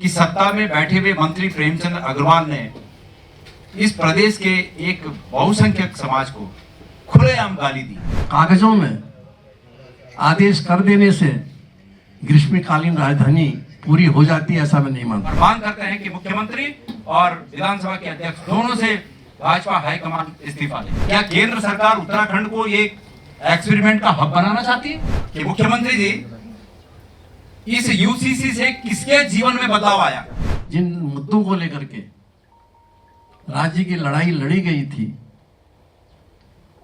कि सत्ता में बैठे हुए मंत्री प्रेमचंद अग्रवाल ने इस प्रदेश के एक बहुसंख्यक समाज को खुलेआम गाली दी। कागजों में आदेश कर देने से ग्रीष्मकालीन राजधानी पूरी हो जाती है, ऐसा मैं नहीं मानता। और मांग करते हैं कि मुख्यमंत्री और विधानसभा के अध्यक्ष दोनों से भाजपा हाईकमान इस्तीफा ले। क्या केंद्र सरकार उत्तराखंड को एक एक्सपेरिमेंट का हब बनाना चाहती है कि मुख्यमंत्री जी इस यूसीसी से किसके जीवन में बदलाव आया? जिन मुद्दों को लेकर के राज्य की लड़ाई लड़ी गई थी,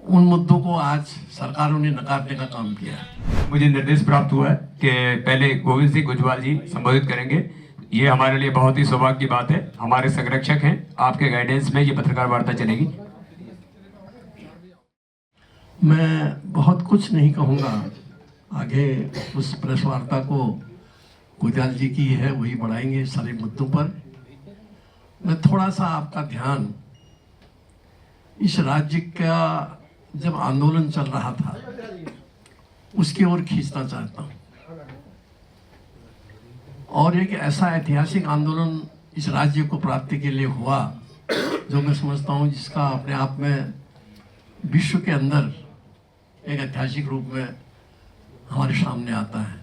उन मुद्दों को आज सरकारों ने नकारने का काम किया है। मुझे निर्देश प्राप्त हुआ है कि पहले गोविंद सिंह गुजवाल जी संबोधित करेंगे। ये हमारे लिए बहुत ही सौभाग्य की बात है। हमारे संरक्षक हैं, आपके गाइडेंस में ये पत्रकार वार्ता चलेगी। मैं बहुत कुछ नहीं कहूँगा, आगे उस प्रेस वार्ता को गुजराल जी की है, वही बढ़ाएंगे सारे मुद्दों पर। मैं थोड़ा सा आपका ध्यान इस राज्य का जब आंदोलन चल रहा था उसकी ओर खींचना चाहता हूँ। और एक ऐसा ऐतिहासिक आंदोलन इस राज्य को प्राप्ति के लिए हुआ जो मैं समझता हूँ जिसका अपने आप में विश्व के अंदर एक ऐतिहासिक रूप में हमारे सामने आता है।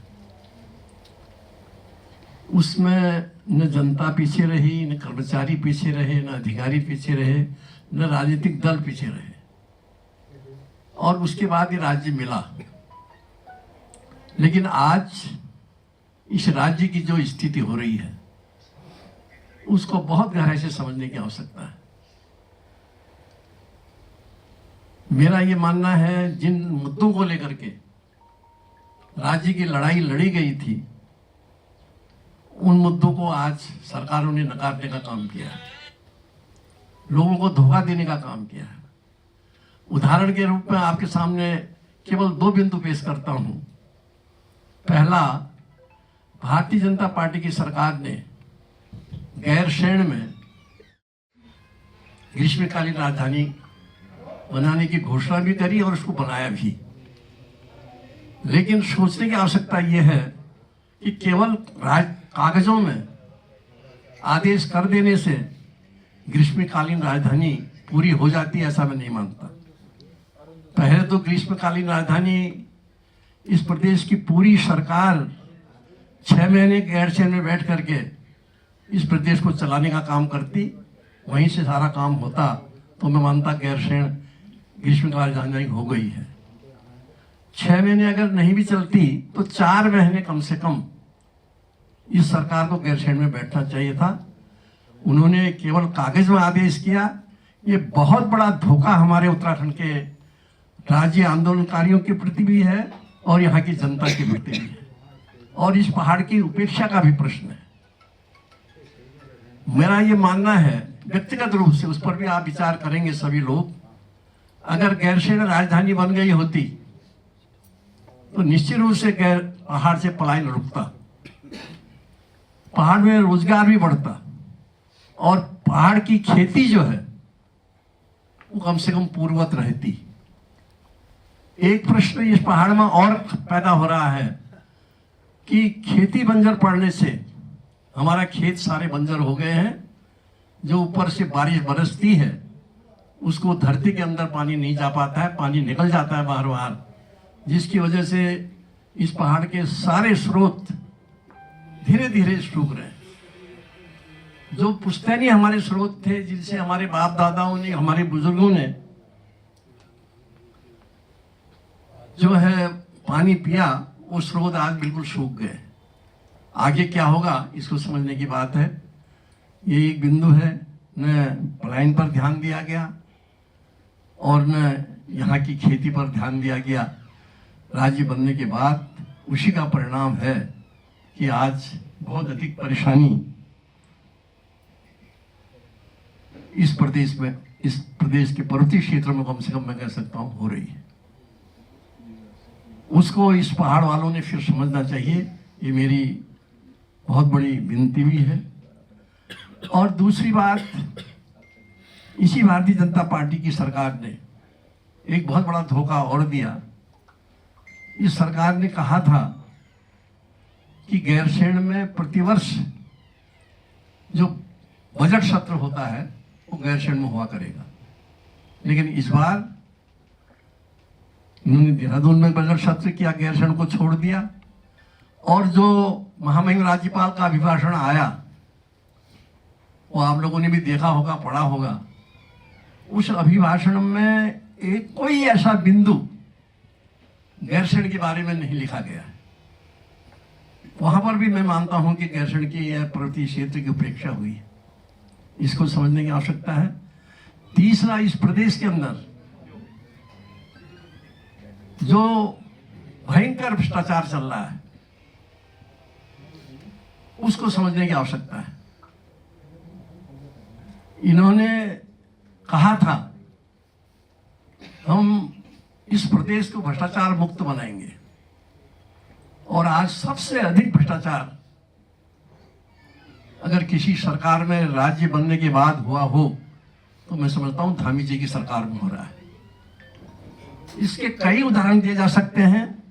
उसमें न जनता पीछे रही, न कर्मचारी पीछे रहे, न अधिकारी पीछे रहे, न राजनीतिक दल पीछे रहे, और उसके बाद ये राज्य मिला। लेकिन आज इस राज्य की जो स्थिति हो रही है उसको बहुत गहराई से समझने की आवश्यकता है। मेरा ये मानना है, जिन मुद्दों को लेकर के राज्य की लड़ाई लड़ी गई थी, उन मुद्दों को आज सरकारों ने नकारने का काम किया है, लोगों को धोखा देने का काम किया है। उदाहरण के रूप में आपके सामने केवल 2 बिंदु पेश करता हूं। पहला, भारतीय जनता पार्टी की सरकार ने गैरसैंण में ग्रीष्मकालीन राजधानी बनाने की घोषणा भी करी और उसको बनाया भी। लेकिन सोचने की आवश्यकता यह है कि केवल कागजों में आदेश कर देने से ग्रीष्मकालीन राजधानी पूरी हो जाती है, ऐसा मैं नहीं मानता। पहले तो ग्रीष्मकालीन राजधानी इस प्रदेश की पूरी सरकार 6 महीने गैरसैंण में बैठ करके इस प्रदेश को चलाने का काम करती, वहीं से सारा काम होता, तो मैं मानता गैरसैंण ग्रीष्मकालीन राजधानी हो गई है। 6 महीने अगर नहीं भी चलती तो 4 महीने कम से कम इस सरकार को गैरसैंण में बैठना चाहिए था। उन्होंने केवल कागज में आदेश किया। ये बहुत बड़ा धोखा हमारे उत्तराखंड के राज्य आंदोलनकारियों के प्रति भी है और यहाँ की जनता के प्रति भी है, और इस पहाड़ की उपेक्षा का भी प्रश्न है। मेरा ये मानना है, व्यक्तिगत रूप से उस पर भी आप विचार करेंगे सभी लोग, अगर गैरसैंण राजधानी बन गई होती तो निश्चित रूप से पहाड़ से पलायन रुकता, पहाड़ में रोजगार भी बढ़ता, और पहाड़ की खेती जो है वो कम से कम पूर्ववत रहती। एक प्रश्न इस पहाड़ में और पैदा हो रहा है कि खेती बंजर पड़ने से हमारा खेत सारे बंजर हो गए हैं। जो ऊपर से बारिश बरसती है उसको धरती के अंदर पानी नहीं जा पाता है, पानी निकल जाता है बाहर बाहर, जिसकी वजह से इस पहाड़ के सारे स्रोत धीरे धीरे सूख रहे हैं। जो पुश्तैनी हमारे स्रोत थे, जिनसे हमारे बाप दादाओं ने, हमारे बुजुर्गों ने जो है पानी पिया, वो स्रोत आज बिल्कुल सूख गए। आगे क्या होगा इसको समझने की बात है। ये एक बिंदु है, न पलायन पर ध्यान दिया गया और न यहाँ की खेती पर ध्यान दिया गया। राज्य बनने के बाद उसी का परिणाम है कि आज बहुत अधिक परेशानी इस प्रदेश के पर्वतीय क्षेत्रों में, कम से कम मैं कह सकता हूँ, हो रही है। उसको इस पहाड़ वालों ने फिर समझना चाहिए, ये मेरी बहुत बड़ी विनती भी है। और दूसरी बात, इसी भारतीय जनता पार्टी की सरकार ने एक बहुत बड़ा धोखा और दिया। इस सरकार ने कहा था कि गैरसैंण में प्रतिवर्ष जो बजट सत्र होता है वो गैरसैंण में हुआ करेगा। लेकिन इस बार उन्होंने देहरादून में बजट सत्र किया, गैरसैंण को छोड़ दिया। और जो महामहिम राज्यपाल का अभिभाषण आया वो आप लोगों ने भी देखा होगा, पढ़ा होगा। उस अभिभाषण में एक कोई ऐसा बिंदु गैरसैंण के बारे में नहीं लिखा गया है। वहां पर भी मैं मानता हूं कि गैरसैंण की यह पर्वतीय क्षेत्र की उपेक्षा हुई है, इसको समझने की आवश्यकता है। तीसरा, इस प्रदेश के अंदर जो भयंकर भ्रष्टाचार चल रहा है उसको समझने की आवश्यकता है। इन्होंने कहा था हम इस प्रदेश को भ्रष्टाचार मुक्त बनाएंगे, और आज सबसे अधिक भ्रष्टाचार अगर किसी सरकार में राज्य बनने के बाद हुआ हो तो मैं समझता हूं धामी जी की सरकार में हो रहा है। इसके कई उदाहरण दिए जा सकते हैं,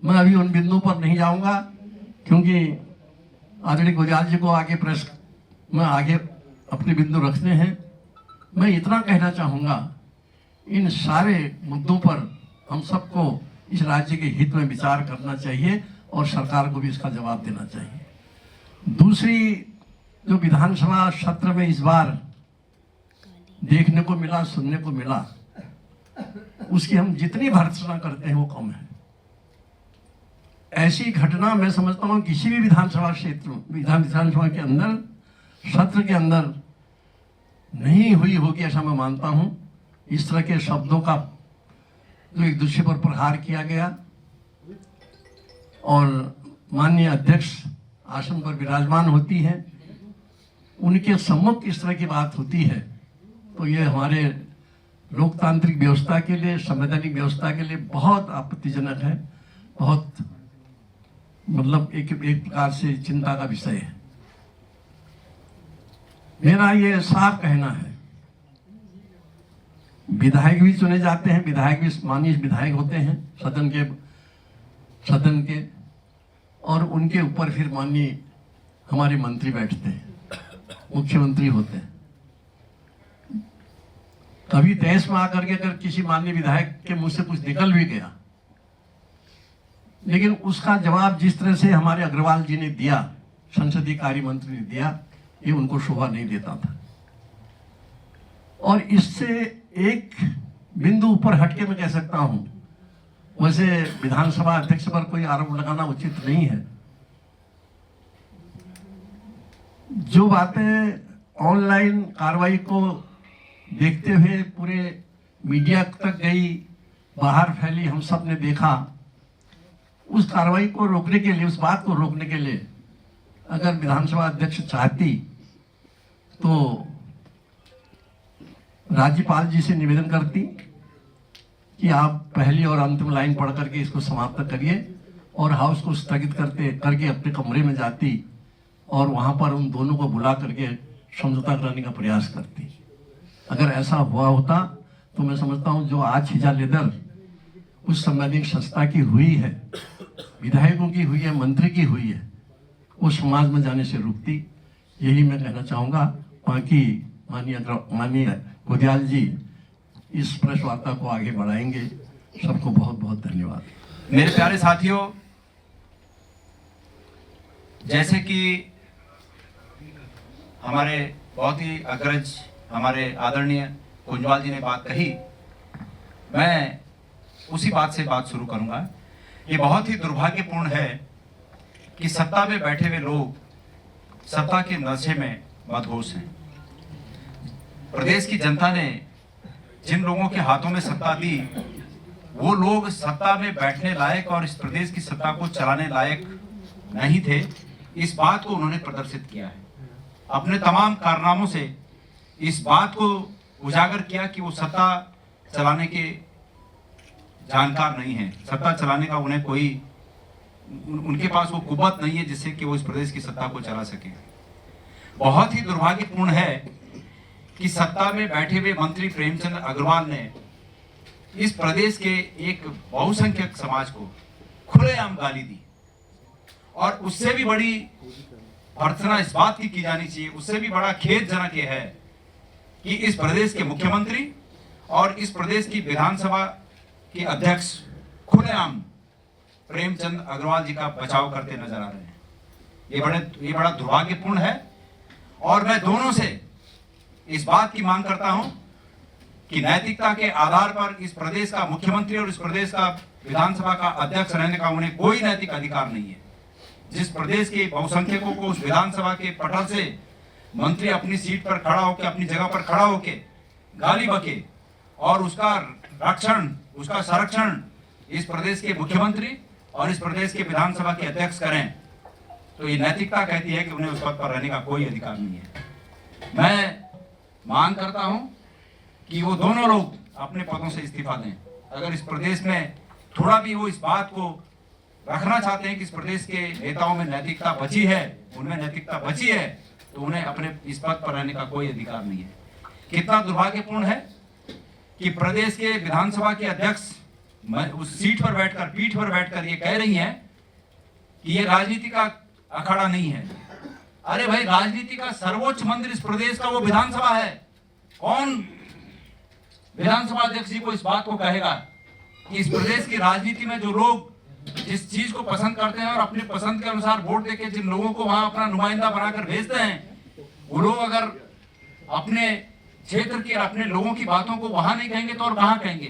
मैं अभी उन बिंदुओं पर नहीं जाऊंगा क्योंकि आदरणीय गुजराल जी को आगे प्रेस में आगे अपने बिंदु रखते हैं। मैं इतना कहना चाहूंगा, इन सारे मुद्दों पर हम सबको इस राज्य के हित में विचार करना चाहिए और सरकार को भी इसका जवाब देना चाहिए। दूसरी, जो विधानसभा सत्र में इस बार देखने को मिला, सुनने को मिला, उसकी हम जितनी भर्त्सना करते हैं वो कम है। ऐसी घटना मैं समझता हूं किसी भी विधानसभा क्षेत्र में, विधानसभा के अंदर, सत्र के अंदर नहीं हुई होगी ऐसा मैं मानता हूं। इस तरह के शब्दों का जो एक दूसरे पर प्रहार किया गया, और माननीय अध्यक्ष आसन पर विराजमान होती है, उनके सम्मुख इस तरह की बात होती है तो ये हमारे लोकतांत्रिक व्यवस्था के लिए, संवैधानिक व्यवस्था के लिए बहुत आपत्तिजनक है, बहुत मतलब एक प्रकार से चिंता का विषय है। मेरा ये साफ कहना है, विधायक भी चुने जाते हैं, विधायक भी माननीय विधायक होते हैं सदन के, और उनके ऊपर फिर माननीय हमारे मंत्री बैठते हैं, मुख्यमंत्री होते हैं। कभी देश में आकर के अगर किसी माननीय विधायक के मुंह से कुछ निकल भी गया, लेकिन उसका जवाब जिस तरह से हमारे अग्रवाल जी ने दिया, संसदीय कार्य मंत्री ने दिया, ये उनको शोभा नहीं देता था। और इससे एक बिंदु ऊपर हटके मैं कह सकता हूं, वैसे विधानसभा अध्यक्ष पर कोई आरोप लगाना उचित नहीं है। जो बातें ऑनलाइन कार्रवाई को देखते हुए पूरे मीडिया तक गई, बाहर फैली, हम सब ने देखा, उस कार्रवाई को रोकने के लिए, उस बात को रोकने के लिए अगर विधानसभा अध्यक्ष चाहती तो राज्यपाल जी से निवेदन करती कि आप पहली और अंतिम लाइन पढ़ करके इसको समाप्त करिए, और हाउस को स्थगित करके अपने कमरे में जाती और वहां पर उन दोनों को बुला करके समझौता कराने का प्रयास करती। अगर ऐसा हुआ होता तो मैं समझता हूं जो आज हिजा लेदर उस संवैधानिक संस्था की हुई है, विधायकों की हुई है, मंत्री की हुई है, वो समाज में जाने से रुकती। यही मैं कहना चाहूंगा। बाकी माननीय गुजराल जी इस प्रेस वार्ता को आगे बढ़ाएंगे। सबको बहुत बहुत धन्यवाद। मेरे प्यारे साथियों, जैसे कि हमारे बहुत ही अग्रज हमारे आदरणीय कुंजवाल जी ने बात कही, मैं उसी बात से बात शुरू करूंगा। ये बहुत ही दुर्भाग्यपूर्ण है कि सत्ता में बैठे हुए लोग सत्ता के नशे में मदहोश हैं। प्रदेश की जनता ने जिन लोगों के हाथों में सत्ता दी, वो लोग सत्ता में बैठने लायक और इस प्रदेश की सत्ता को चलाने लायक नहीं थे। इस बात को उन्होंने प्रदर्शित किया है, अपने तमाम कारनामों से इस बात को उजागर किया कि वो सत्ता चलाने के जानकार नहीं है, सत्ता चलाने का उन्हें कोई, उनके पास वो कुव्वत नहीं है जिससे कि वो इस प्रदेश की सत्ता को चला सके। बहुत ही दुर्भाग्यपूर्ण है कि सत्ता में बैठे हुए मंत्री प्रेमचंद अग्रवाल ने इस प्रदेश के एक बहुसंख्यक समाज को खुलेआम गाली दी, और उससे भी बड़ी भर्त्सना इस बात की जानी चाहिए, उससे भी बड़ा खेदजनक ये है कि इस प्रदेश के मुख्यमंत्री और इस प्रदेश की विधानसभा के अध्यक्ष खुलेआम प्रेमचंद अग्रवाल जी का बचाव करते नजर आ रहे हैं। ये बड़ा दुर्भाग्यपूर्ण है और मैं दोनों से इस बात की मांग करता हूं कि नैतिकता के आधार पर इस प्रदेश का मुख्यमंत्री और इस प्रदेश का विधानसभा का अध्यक्ष रहने का उन्हें कोई नैतिक अधिकार नहीं है। जिस प्रदेश के बहुसंख्यकों को उस विधानसभा के पटल से मंत्री अपनी सीट पर खड़ा होकर, अपनी जगह पर खड़ा होकर गाली बके और उसका रक्षण, उसका संरक्षण इस प्रदेश के मुख्यमंत्री और इस प्रदेश के विधानसभा के अध्यक्ष करें, तो ये नैतिकता कहती है कि उन्हें उस पद पर रहने का कोई अधिकार नहीं है। मैं मांग करता हूं कि वो दोनों लोग अपने पदों से इस्तीफा दें। अगर इस प्रदेश में थोड़ा भी वो इस बात को रखना चाहते हैं कि इस प्रदेश के नेताओं में नैतिकता बची है, उनमें नैतिकता बची है, तो उन्हें अपने इस पद पर रहने का कोई अधिकार नहीं है। कितना दुर्भाग्यपूर्ण है कि प्रदेश के विधानसभा के अध्यक्ष उस सीट पर बैठकर, पीठ पर बैठकर ये कह रही हैं कि ये राजनीति का अखाड़ा नहीं है। अरे भाई, राजनीति का सर्वोच्च मंदिर इस प्रदेश का वो विधानसभा है। कौन विधानसभा अध्यक्ष जी को इस बात को कहेगा कि इस प्रदेश की राजनीति में जो लोग जिस चीज को पसंद करते हैं और अपनी पसंद के अनुसार वोट देके जिन लोगों को वहां अपना नुमाइंदा बनाकर भेजते हैं, वो लोग अगर अपने क्षेत्र के, अपने लोगों की बातों को वहां नहीं कहेंगे तो और कहां कहेंगे?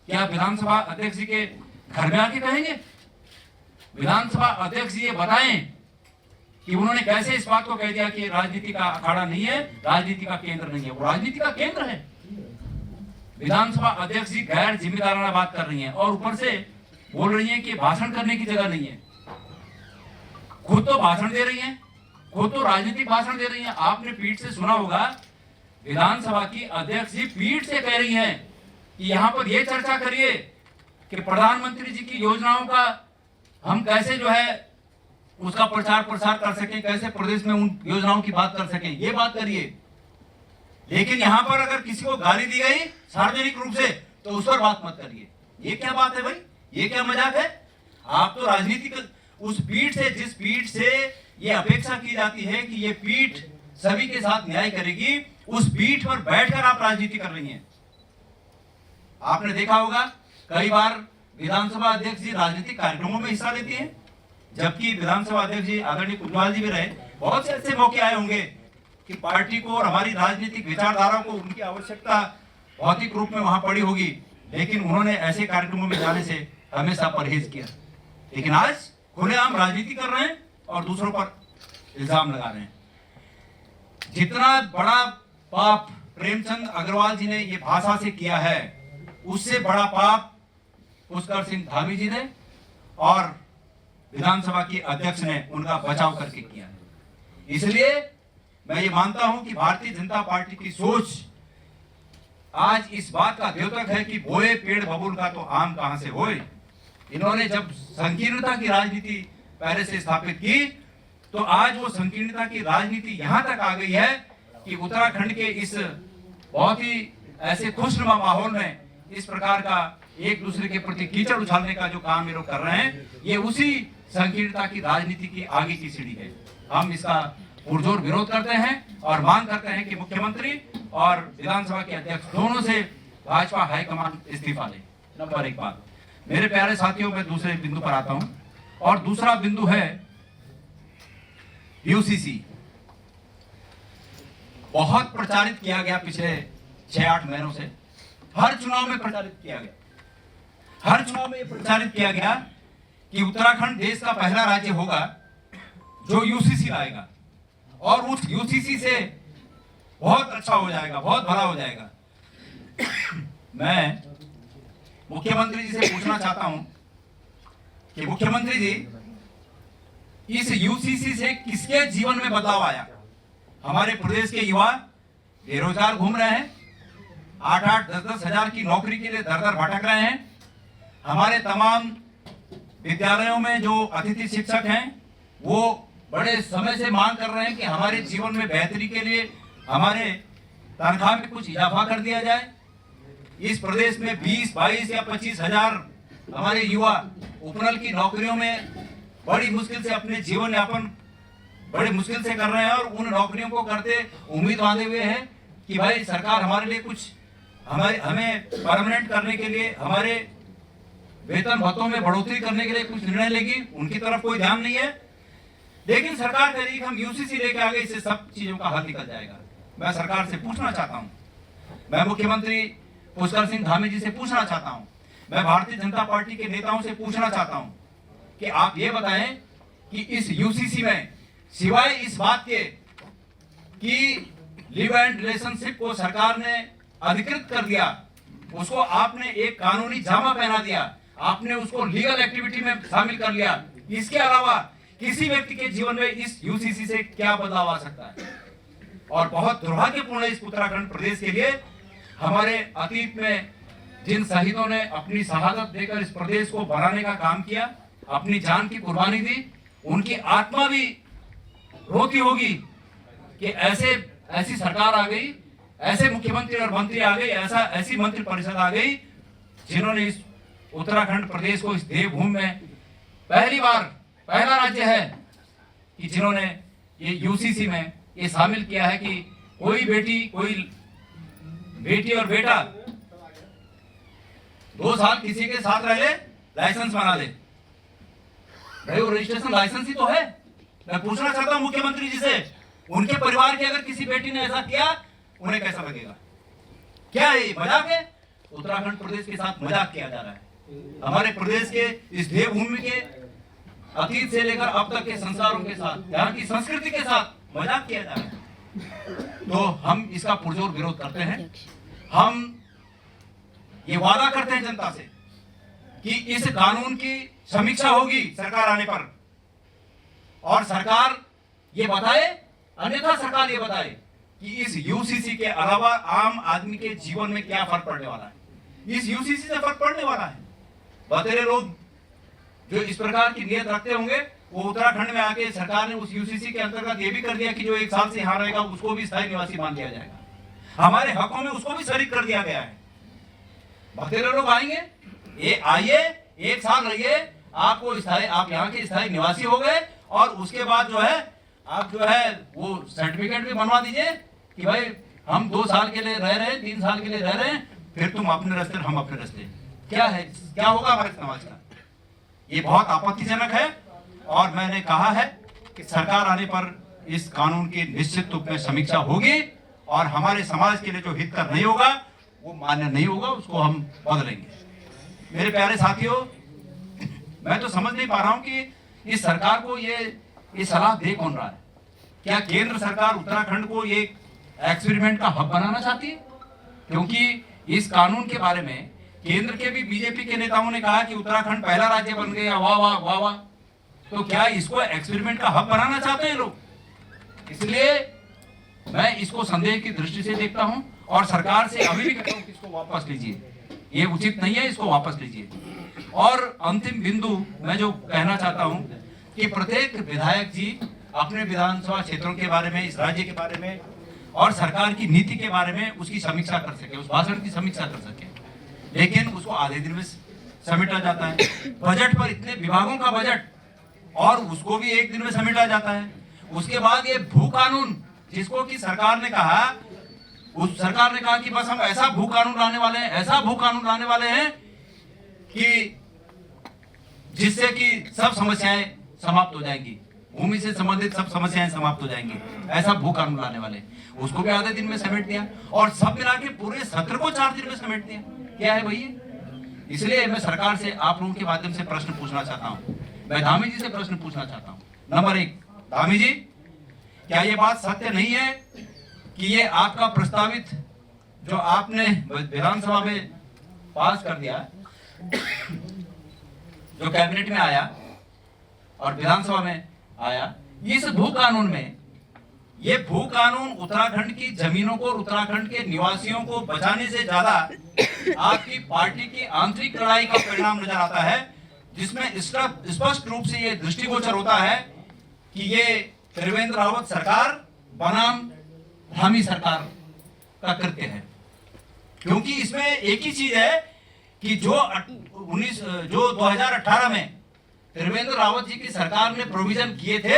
क्या विधानसभा अध्यक्ष जी के घर में आके कहेंगे? विधानसभा अध्यक्ष जी ये बताएं कि उन्होंने कैसे इस बात को कह दिया कि राजनीति का अखाड़ा नहीं है, राजनीति का केंद्र नहीं है। वो राजनीति का केंद्र है। विधानसभा अध्यक्ष जी गैर जिम्मेदाराना बात कर रही हैं और ऊपर से बोल रही हैं कि भाषण करने की जगह नहीं है। खुद तो भाषण दे रही हैं, खुद तो राजनीतिक भाषण दे रही हैं। आपने पीठ से सुना होगा, विधानसभा की अध्यक्ष जी पीठ से कह रही हैं कि यहाँ पर यह चर्चा करिए कि प्रधानमंत्री जी की योजनाओं का हम कैसे जो है उसका प्रचार प्रसार कर सकें, कैसे प्रदेश में उन योजनाओं की बात कर सकें, ये बात करिए। लेकिन यहां पर अगर किसी को गाली दी गई सार्वजनिक रूप से तो उस पर बात मत करिए। ये क्या बात है भाई? ये क्या मजाक है? आप तो राजनीति उस पीठ से, जिस पीठ से ये अपेक्षा की जाती है कि ये पीठ सभी के साथ न्याय करेगी, उस पीठ पर बैठकर आप राजनीति कर रही हैं। आपने देखा होगा कई बार विधानसभा अध्यक्ष जी राजनीतिक कार्यक्रमों में हिस्सा लेती हैं, जबकि विधानसभा अध्यक्ष जी आदरणीय कुशवाहा जी भी रहे। बहुत से ऐसे मौके आए होंगे कि पार्टी को और हमारी राजनीतिक विचारधारा को उनकी आवश्यकता भौतिक रूप में वहां पड़ी होगी, लेकिन उन्होंने ऐसे कार्यक्रमों में जाने से हमेशा परहेज किया। लेकिन आज खुलेआम राजनीति कर रहे हैं और दूसरों पर इल्जाम लगा रहे हैं। जितना बड़ा पाप प्रेमचंद अग्रवाल जी ने ये भाषा से किया है, उससे बड़ा पाप पुष्कर सिंह धामी जी ने और विधानसभा के अध्यक्ष ने उनका बचाव करके किया है। इसलिए मैं ये मानता हूं कि भारतीय जनता पार्टी की सोच आज इस बात का द्योतक है कि बोए पेड़ बबूल का तो आम कहां से होए। इन्होंने जब संकीर्णता की राजनीति पहले से स्थापित की, तो आज वो संकीर्णता की राजनीति यहां तक आ गई है कि उत्तराखंड के इस बहुत ही ऐसे खुशनुमा माहौल में इस प्रकार का एक दूसरे के प्रति कीचड़ उछालने का जो काम ये लोग कर रहे हैं, ये उसी संकीर्णता की राजनीति की आगे की सीढ़ी है। हम इसका पुरजोर विरोध करते हैं और मांग करते हैं कि मुख्यमंत्री और विधानसभा के अध्यक्ष दोनों से भाजपा हाईकमान इस्तीफा ले। नंबर एक बात। मेरे प्यारे साथियों, मैं दूसरे बिंदु पर आता हूं और दूसरा बिंदु है यूसीसी। बहुत प्रचारित किया गया पिछले 6-8 महीनों से, हर चुनाव में प्रचारित किया गया, हर चुनाव में प्रचारित किया गया कि उत्तराखंड देश का पहला राज्य होगा जो यूसीसी लाएगा और उस यूसीसी से बहुत अच्छा हो जाएगा, बहुत भला हो जाएगा। मैं मुख्यमंत्री जी से पूछना चाहता हूं कि मुख्यमंत्री जी, इस यूसीसी से किसके जीवन में बदलाव आया? हमारे प्रदेश के युवा बेरोजगार घूम रहे हैं, 8-8, 10-10 हजार की नौकरी के लिए दर-दर भटक रहे हैं। हमारे तमाम विद्यालयों में जो अतिथि शिक्षक हैं वो बड़े समय से मांग कर रहे हैं कि हमारे जीवन में बेहतरी के लिए हमारे तनख्वाह में कुछ इजाफा कर दिया जाए। इस प्रदेश में 20, 22 या 25 हजार हमारे युवा उपनल की नौकरियों में बड़ी मुश्किल से अपने जीवन यापन बड़े मुश्किल से कर रहे हैं और उन नौकरियों को करते उम्मीद बांधे हुए हैं कि भाई सरकार हमारे लिए कुछ हमें परमानेंट करने के लिए, हमारे वेतन भत्तों में बढ़ोतरी करने के लिए कुछ निर्णय लेगी। उनकी तरफ कोई ध्यान नहीं है। लेकिन सरकार कह रही है कि हम यूसीसी लेके आ गए, इससे सब चीजों का हल निकल जाएगा। मैं सरकार से पूछना चाहता हूं, मैं मुख्यमंत्री पुष्कर सिंह धामी जी से पूछना चाहता हूं, मैं भारतीय जनता पार्टी के नेताओं से पूछना चाहता हूं कि आप ये बताएं कि इस यूसीसी में सिवाय इस बात के कि लिव एंड रिलेशनशिप को सरकार ने अधिकृत कर दिया, उसको आपने एक कानूनी जामा पहना दिया, आपने उसको लीगल एक्टिविटी में शामिल कर लिया, इसके अलावा किसी व्यक्ति के जीवन में इस यूसीसी से क्या बदलाव आ सकता है? और बहुत दुर्भाग्यपूर्ण है इस उत्तराखंड प्रदेश के लिए। हमारे अतीत में जिन शहीदों ने अपनी शहादत देकर इस प्रदेश को बनाने का काम किया, अपनी जान की कुर्बानी दी, उनकी आत्मा भी रोती होगी कि ऐसी सरकार आ गई, ऐसे मुख्यमंत्री और मंत्री आ गए, ऐसी मंत्री परिषद आ गई जिन्होंने इस उत्तराखंड प्रदेश को इस देवभूमि में पहला राज्य है कि जिन्होंने ये यूसीसी में ये शामिल किया है कि कोई बेटी और बेटा 2 साल किसी के साथ रह ले, लाइसेंस बना ले। भाई वो रजिस्ट्रेशन लाइसेंस ही तो है। मैं पूछना चाहता हूं मुख्यमंत्री जी से, उनके परिवार की अगर किसी बेटी ने ऐसा किया, उन्हें कैसा लगेगा? क्या है ये मजाक है? उत्तराखंड प्रदेश के साथ मजाक किया जा रहा है। हमारे प्रदेश के इस देवभूमि के अतीत से लेकर अब तक के संस्कारों के साथ, यहाँ की संस्कृति के साथ मजाक किया जा रहा है। तो हम इसका पुरजोर विरोध करते हैं। हम ये वादा करते हैं जनता से कि इस कानून की समीक्षा होगी सरकार आने पर, और सरकार ये बताए, अन्यथा सरकार ये बताए कि इस यूसीसी के अलावा आम आदमी के जीवन में क्या फर्क पड़ने वाला है। इस यूसीसी से फर्क पड़ने वाला है। बतेरे लोग जो इस प्रकार की नियत रखते होंगे, वो उत्तराखंड में आके सरकार ने उस यूसीसी के अंतर्गत ये भी कर दिया कि जो 1 साल से यहाँ रहेगा उसको भी स्थायी निवासी मान लिया जाएगा। हमारे हकों में उसको भी शरीक कर दिया गया है। बतेरे लोग आएंगे, ये आइए 1 साल रहिए, आप यहाँ के स्थायी निवासी हो गए, और उसके बाद जो है आप जो है वो सर्टिफिकेट भी बनवा दीजिए कि भाई हम 2 साल के लिए रह रहे हैं, 3 साल के लिए रह रहे हैं, फिर तुम अपने रास्ते हम अपने रास्ते। क्या है, क्या होगा हमारे समाज का? ये बहुत आपत्तिजनक है। और मैंने कहा है कि सरकार आने पर इस कानून की निश्चित रूप में समीक्षा होगी, और हमारे समाज के लिए जो हितकर नहीं होगा वो मान्य नहीं होगा, उसको हम बदलेंगे। मेरे प्यारे साथियों, मैं तो समझ नहीं पा रहा हूं कि इस सरकार को ये सलाह दे कौन रहा है। क्या केंद्र सरकार उत्तराखंड को ये एक्सपेरिमेंट का हब बनाना चाहती है? क्योंकि इस कानून के बारे में केंद्र के भी बीजेपी के नेताओं ने कहा कि उत्तराखंड पहला राज्य बन गया, वाह वाह वाह वाह। तो क्या इसको एक्सपेरिमेंट का हब बनाना चाहते हैं लोग? इसलिए मैं इसको संदेह की दृष्टि से देखता हूं, और सरकार से अभी भी कहता हूं कि इसको वापस लीजिए, ये उचित नहीं है, इसको वापस लीजिए। और अंतिम बिंदु मैं जो कहना चाहता हूं कि प्रत्येक विधायक जी अपने विधानसभा क्षेत्रों के बारे में, इस राज्य के बारे में और सरकार की नीति के बारे में उसकी समीक्षा कर सके, उस भाषण की समीक्षा कर सके, लेकिन उसको आधे दिन में समेटा जाता है। बजट पर इतने विभागों का बजट, और उसको भी 1 दिन में समेटा जाता है। उसके बाद ये भू कानून, जिसको कि सरकार ने कहा कि बस हम ऐसा भू कानून लाने वाले हैं कि जिससे कि सब समस्याएं समाप्त हो जाएंगी, भूमि से संबंधित सब समस्याएं समाप्त हो जाएंगी, ऐसा भू कानून लाने वाले, उसको भी आधे दिन में समेट दिया, और सब मिला के पूरे सत्र को 4 दिन में समेट दिया। क्या है भैया? इसलिए मैं सरकार से आप लोगों के माध्यम से प्रश्न पूछना चाहता हूं। मैं धामी जी से प्रश्न पूछना चाहता हूं। नंबर 1, धामी जी, क्या ये बात सत्य नहीं है कि ये आपका प्रस्तावित जो आपने विधानसभा में पास कर दिया, जो कैबिनेट में आया और विधानसभा में आया, इस भू कानून में, ये भू कानून उत्तराखंड की जमीनों को, उत्तराखंड के निवासियों को बचाने से ज्यादा आपकी पार्टी की आंतरिक लड़ाई का परिणाम नजर आता है, जिसमें स्पष्ट रूप से ये दृष्टिगोचर होता है कि ये त्रिवेंद्र रावत सरकार बनाम धामी सरकार का कृत्य है। क्योंकि इसमें एक ही चीज है कि जो 2018 में त्रिवेंद्र रावत जी की सरकार ने प्रोविजन किए थे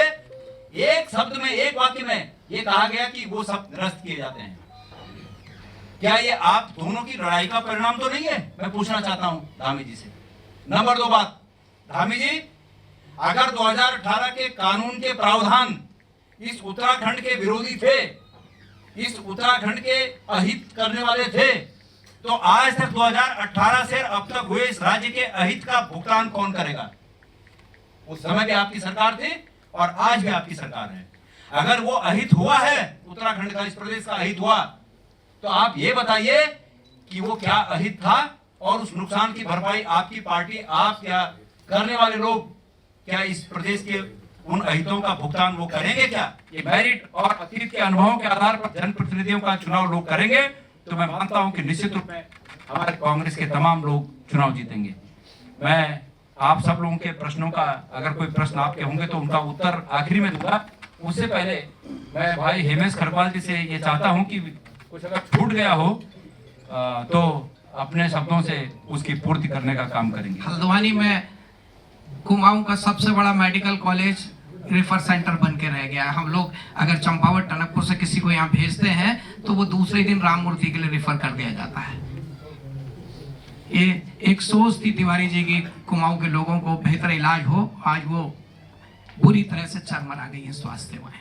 एक शब्द में, एक वाक्य में ये कहा गया कि वो सब निरस्त किए जाते हैं। क्या ये आप दोनों की लड़ाई का परिणाम तो नहीं है? मैं पूछना चाहता हूं धामी जी से। नंबर 2 बात, धामी जी, अगर 2018 के कानून के प्रावधान इस उत्तराखंड के विरोधी थे, इस उत्तराखंड के अहित करने वाले थे, तो आज तक 2018 से अब तक हुए इस राज्य के अहित का भुगतान कौन करेगा? उस समय भी आपकी सरकार थी और आज भी आपकी सरकार है। अगर वो अहित हुआ है, उत्तराखंड का, इस प्रदेश का अहित हुआ, तो आप ये बताइए कि वो क्या अहित था और उस नुकसान की भरपाई आपकी पार्टी, आप क्या करने वाले लोग, क्या इस प्रदेश के उन अहितों का भुगतान वो करेंगे क्या? ये मेरिट और अतीत के अनुभवों के आधार पर जनप्रतिनिधियों का चुनाव लोग करेंगे, तो मैं मानता हूं कि निश्चित रूप में हमारे कांग्रेस के तमाम लोग चुनाव जीतेंगे। मैं आप सब लोगों के प्रश्नों का, अगर कोई प्रश्न आपके होंगे तो उनका उत्तर आखिरी में दूंगा। उससे पहले मैं भाई हेमेश खरपाल जी से ये चाहता हूं कि कुछ अगर छूट गया हो तो अपने शब्दों से उसकी पूर्ति करने का काम करेंगे। हल्द्वानी में कुमाऊं का सबसे बड़ा मेडिकल कॉलेज रेफर सेंटर बन के रह गया है। हम लोग अगर चंपावत टनकपुर से किसी को यहाँ भेजते हैं तो वो दूसरे दिन राममूर्ति के लिए रेफर कर दिया जाता है। ये एक सोच थी तिवारी जी की, कुमाऊं के लोगों को बेहतर इलाज हो, आज वो बुरी तरह से चरमरा गई है स्वास्थ्य सेवाएं।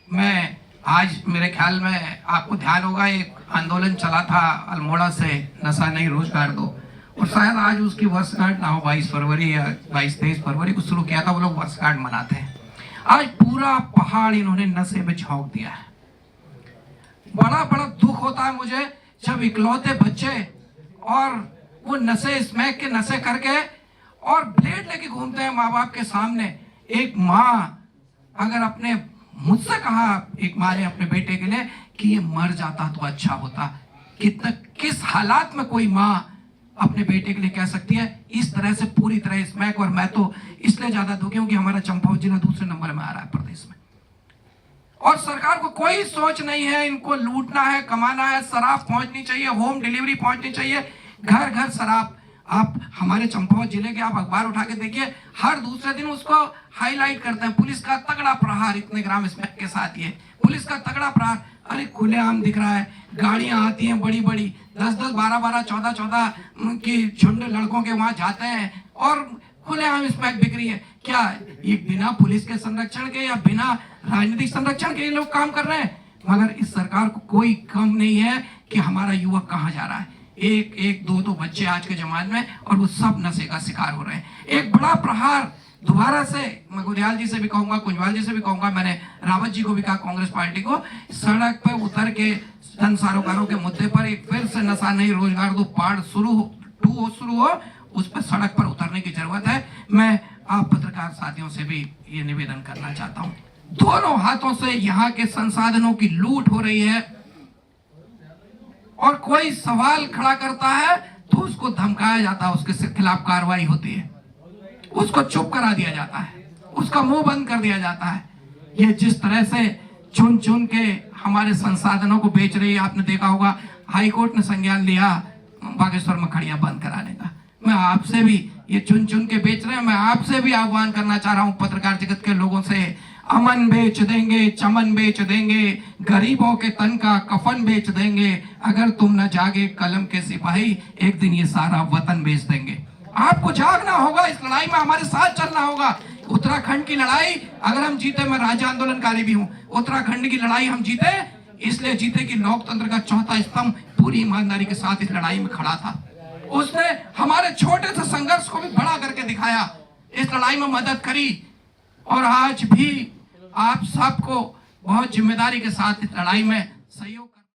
मैं आज मेरे ख्याल में आपको ध्यान होगा, एक आंदोलन चला था अल्मोड़ा से, नशा नहीं रोजगार दो, और शायद आज उसकी वर्षगांठ ना हो, 22 फरवरी या 22-23 फरवरी को शुरू किया था, वो लोग वर्षगांठ मनाते हैं। आज पूरा पहाड़ इन्होंने नशे में झोंक दिया है। बड़ा बड़ा दुख होता है मुझे जब इकलौते बच्चे और वो नशे, स्मैक के नशे करके और ब्लेड लेके घूमते हैं माँ बाप के सामने। एक माँ अगर अपने, मुझसे कहा एक माँ ने अपने बेटे के लिए कि ये मर जाता तो अच्छा होता, किस हालात में कोई माँ अपने बेटे के लिए कह सकती है इस तरह से पूरी तरह स्मैक। और मैं तो इसलिए ज्यादा दुखी हूं कि हमारा चंपावत जिला दूसरे नंबर में आ रहा है प्रदेश में, और सरकार को कोई सोच नहीं है, इनको लूटना है, कमाना है, शराब पहुंचनी चाहिए, होम डिलीवरी पहुंचनी चाहिए, घर घर शराब। आप हमारे चंपावत जिले के आप अखबार उठा के देखिए, हर दूसरे दिन उसको हाईलाइट करते हैं, पुलिस का तगड़ा प्रहार इतने ग्राम स्मैक के साथ, ये पुलिस का तगड़ा प्रहार। अरे खुलेआम दिख रहा है, गाड़ियां आती हैं बड़ी बड़ी, 10-10, 12-12, 14-14 की झुंड लड़कों के वहां जाते हैं और खुलेआम स्मैक बिक रही है। क्या ये बिना पुलिस के संरक्षण के या बिना राजनीतिक संरक्षण के ये लोग काम कर रहे हैं? मगर इस सरकार को कोई कम नहीं है कि हमारा युवक कहाँ जा रहा है। एक दो बच्चे आज के जमाने में, और वो सब नशे का शिकार हो रहे हैं। एक बड़ा प्रहार दोबारा से मैं गुरियाल जी से भी कहूंगा, कुंजवाल जी से भी कहूंगा, मैंने रावत जी को भी कहा, कांग्रेस पार्टी को, सड़क पे उतर के धन सरोकारों के मुद्दे पर एक फिर से नशा नहीं रोजगार दो पार्ट शुरू हो, उस पर सड़क पर उतरने की जरूरत है। मैं आप पत्रकार साथियों से भी ये निवेदन करना चाहता हूँ, दोनों हाथों से यहाँ के संसाधनों की लूट हो रही है, और कोई सवाल खड़ा करता है तो उसको धमकाया जाता है, उसके खिलाफ कार्रवाई होती है, उसको चुप करा दिया जाता है, उसका मुंह बंद कर दिया जाता है। ये जिस तरह से चुन चुन के हमारे संसाधनों को बेच रही है, आपने देखा होगा हाईकोर्ट ने संज्ञान लिया बागेश्वर में खड़िया बंद कराने का। मैं आपसे भी, ये चुन चुन के बेच रहे हैं, मैं आपसे भी आह्वान करना चाह रहा हूं पत्रकार जगत के लोगों से, अमन बेच देंगे, चमन बेच देंगे, गरीबों के तन का कफन बेच देंगे, अगर तुम न जागे कलम के सिपाही, एक दिन ये सारा वतन बेच देंगे। आपको जागना होगा, इस लड़ाई में हमारे साथ चलना होगा। उत्तराखंड की लड़ाई अगर हम जीते, मैं राज्य आंदोलनकारी भी हूँ, उत्तराखंड की लड़ाई हम जीते इसलिए जीते कि लोकतंत्र का चौथा स्तंभ पूरी ईमानदारी के साथ इस लड़ाई में खड़ा था। उसने हमारे छोटे से संघर्ष को भी बड़ा करके दिखाया, इस लड़ाई में मदद करी, और आज भी आप सबको बहुत जिम्मेदारी के साथ इस लड़ाई में सहयोग